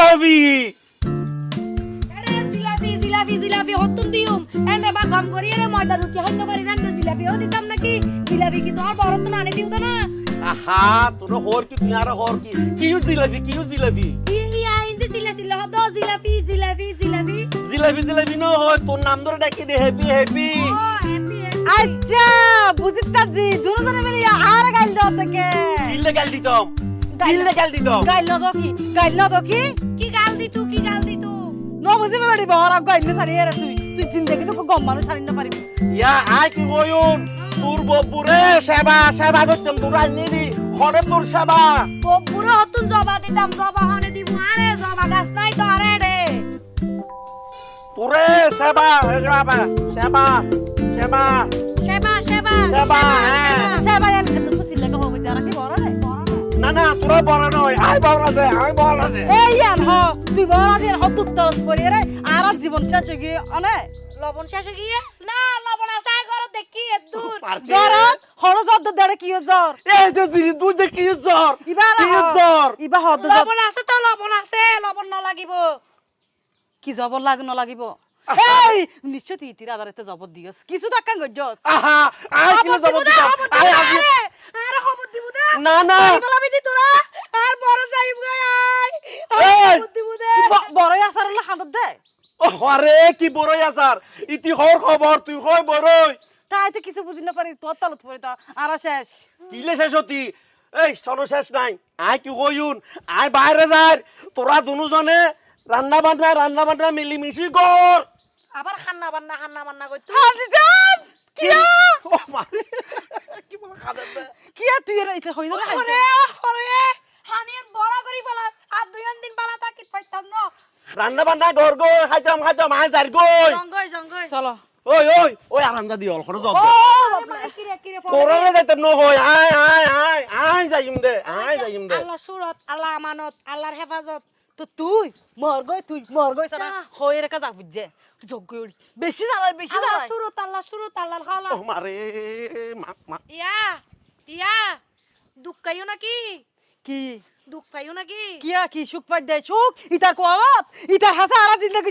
জিলাপি আরে জিলাপি জিলাপি জিলাপি হতুন দিউম এনে বা গম করি রে ময়দা রুটি হইতে পারি না জিলাপি ও দিতাম নাকি জিলাপি কি তোমার বড় তো আনে দিও না আহা তোর হর কি তুই আর হর কি কিউ জিলাপি ইয়া ইন্দি সিলা সিলা হতো জিলাপি জিলাপি জিলাপি জিলাপি ন হয় তোর নাম ধরে ডাকি দে হ্যাপি হ্যাপি ও হ্যাপি আচ্ছা বুঝিতাছি দুজনে মিলে আর গাইল দাও থেকে কিলে গাল দিতাম গাইল দাও কি কি গাল দি তু ন বুঝিবে বাড়ি বহর গাইল সারি রে তুই জিন্দেগি তো গম মানুষ সারি না পারিবি ইয়া আই কি কইউন তোর বপুরে সেবা করতাম তোর আইনি দি হরে তোর সেবা পুরো হতুন জবা দিতাম জবা হনে দিব আরে জবা গাছ নাই তো আরে রে তোরে সেবা সেবা হ্যাঁ সে ভাই তো খুশি লাগে হবে যারা কি বড় রে না তোরা বড় নয় আই বড় দে এই আন হ তুই বড় দিন হতুক তরস করি রে আর জীবন শেষ হয়ে গিয়ে অনে লবণ শেষে গিয়ে না লবণ আছে ঘর দেখি দূর জ্বর হর জ্বর দেড়ে কি জ্বর এই যে তুই যে কি জ্বর ইবা হদ লবণ আছে তো লবণ আছে লবণ না লাগিব কি জবর লাগিব এই নিশ্চয় তুই তিরা আদারতে জবর দিয়স কিছু টাকা গজস আহা আই কি জবাব দিতাম আই আজি আরে খবর দিব দে না গলাবি দি তোরা আর বড় যাইব গায় এই খবর দিব দে বড় আসার হলো হাতত দে আরে কি বড়ই আসার ইতি হর খবর তুই কই বড়ই তাই তো কিছু বুঝি না পারি তোর তলত পড়ে তো আর শেষ কিলে শেষ হতি এই সরো শেষ নাই আই কি কইউন আই বাইরে যাই তোরা দুজনে রান্না বান্না মিলিমিশি কর আবার খান্না বান্না কই তুই হাজি জান কি ও মারে কি বলা খাবেন দে কি তুই এর এটা হইল না ওরে হানিয়ে বড় করি ফেলা আর দুই দিন বালা তাকিত পাইতাম না রান্না বান্না ঘর গো খাইতাম আই যাই গই জঙ্গই চলো ওই আরামদা দি অল করে জব ও দে কিরে কোরআনে যাইতাম ন কই আই যাইম দে আল্লাহ সুরত আল্লাহ আমানত আল্লাহর হেফাজত তো তুই মর গই সারা হয়ে রেখা যা বুঝছে যোগ্য বেশি জ্বালাই আল্লাহ সুরত আল্লাহর খালা ও মারে মা ইয়া দুঃখ পাইও নাকি কি দুঃখ পাইও নাকি কি সুখ পাই দে সুখ ইতার কোয়ালত ইতার হাসা আরা জিন্দগি